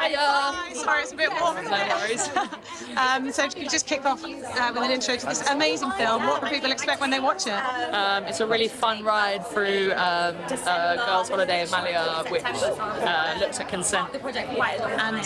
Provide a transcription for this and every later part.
Hiya! Sorry, it's a bit warm. No worries. So if you could just kick off with an intro to this amazing film, what can people expect when they watch it? It's a really fun ride through a girls' holiday in Malia, which looks at consent. And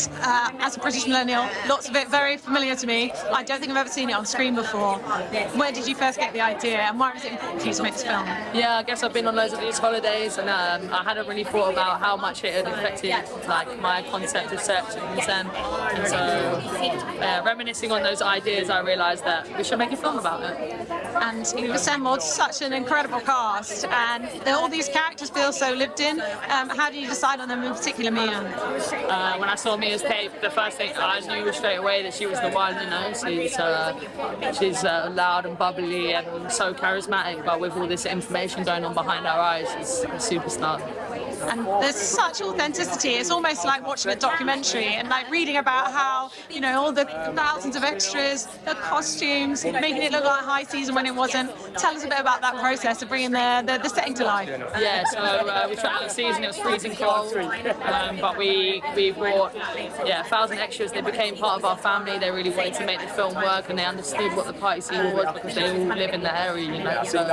as a British millennial, lots of it very familiar to me. I don't think I've ever seen it on screen before. Where did you first get the idea, and why was it important for you to make this film? Yeah, I guess I've been on loads of these holidays, and I hadn't really thought about how much it had affected like my concept of sex and consent. And so, reminiscing on those ideas, I realised that we should make a film about it. And you've assembled such an incredible cast, and all these characters feel so lived in. How do you decide on them, in particular Mia? When I saw Mia's tape, the first thing I knew straight away that she was the one. You know, she's loud and bubbly and so charismatic, but with all this information going on behind our eyes, she's a superstar. And there's such authenticity. It's almost like watching a documentary and like reading about how, you know, all the thousands of extras, the costumes, making it look like high season when it wasn't. Tell us a bit about that process of bringing the setting to life. Yeah, so we shot out the season. It was freezing cold, but we brought 1,000 extras. They became part of our family. They really wanted to make the film work, and they understood what the party scene was because they all live in the area, you know. So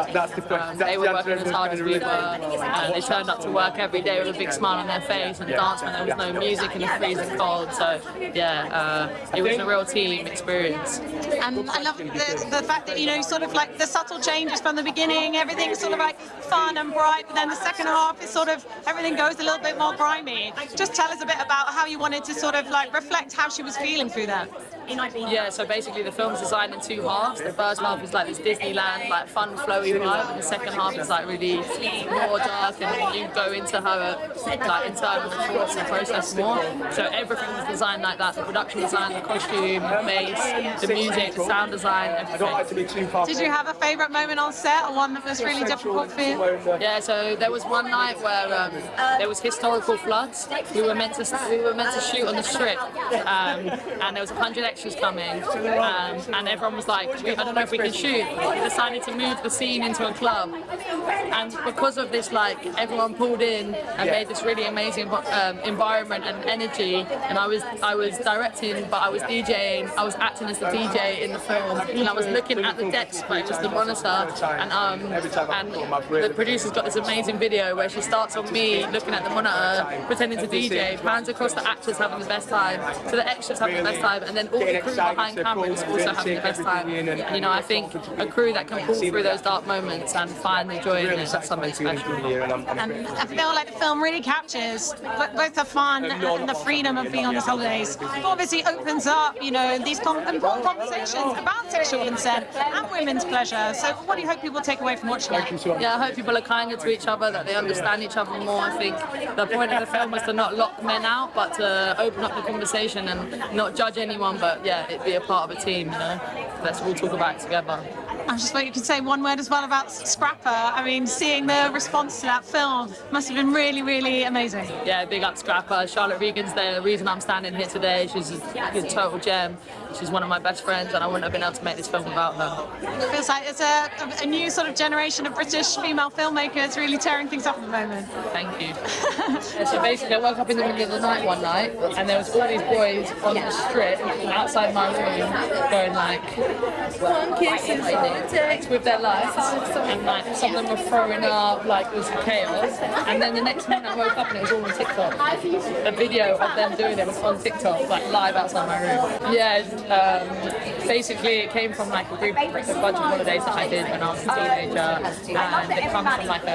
they were working as hard as we were, and they turned up to work every day with a big smile on their face and danced when there was no music in the freezing cold. So yeah, it was a real team experience. And I love the fact that, you know, sort of like the subtle changes from the beginning, everything's sort of like fun and bright, but then the second half is sort of, everything goes a little bit more grimy. Just tell us a bit about how you wanted to sort of like reflect how she was feeling through that. Yeah, so basically the film's designed in two halves. The first half is like this Disneyland, like fun, flowy vibe, and the second half is like really more dark, and you go into her like internal thoughts and process more. So everything was designed like that: the production design, the costume, the bass, the music, the sound design, everything. Did you have a favourite moment on set, or one that was really difficult for you? Yeah, so there was one night where there was historical floods. We were meant to shoot on the strip, and there was 100 extras coming, and everyone was like, I don't know if we can shoot. We decided to move the scene into a club, and because of this, like, everyone pulled in and made this really amazing environment and energy. And I was directing, but I was DJing. I was acting as the DJ in the film, and I was looking at the decks, but it was the monitor. And the producer's got this amazing video where she starts on me looking at the monitor, pretending to DJ, pans across the actors having the best time, to the extras having the best time, and then all the crew behind camera was also having the best time. And, you know, I think a crew that can pull through those dark moments and find the joy in it, that's something special. And I feel like the film really captures both the fun and the freedom of being on these holidays. It obviously opens up, you know, these important conversations about sexual consent and women's pleasure. So what do you hope people take away from watching it? Yeah, I hope people are kinder to each other, that they understand each other more. I think the point of the film was to not lock men out, but to open up the conversation and not judge anyone, but yeah, it'd be a part of a team, you know. Let's all talk about it together. I just thought you could say one word as well about Scrapper. I mean, seeing the response to that film must have been really, really amazing. Yeah, big up Scrapper. Charlotte Regan's the reason I'm standing here today. She's a total gem. She's one of my best friends, and I wouldn't have been able to make this film without her. It feels like it's a new sort of generation of British female filmmakers really tearing things up at the moment. Thank you. So basically, I woke up in the middle of the night one night, and there was all these boys on the strip outside my room going like, one kiss and text with their lights, and like some of them were throwing up, like it was chaos. And then the next morning I woke up and it was all on TikTok. The video of them doing it was on TikTok, like live outside my room. Yeah, basically it came from like a bunch of holidays that I did when I was a teenager, and it comes from like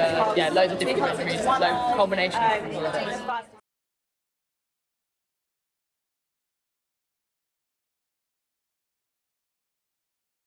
loads of different memories, like culmination of holidays.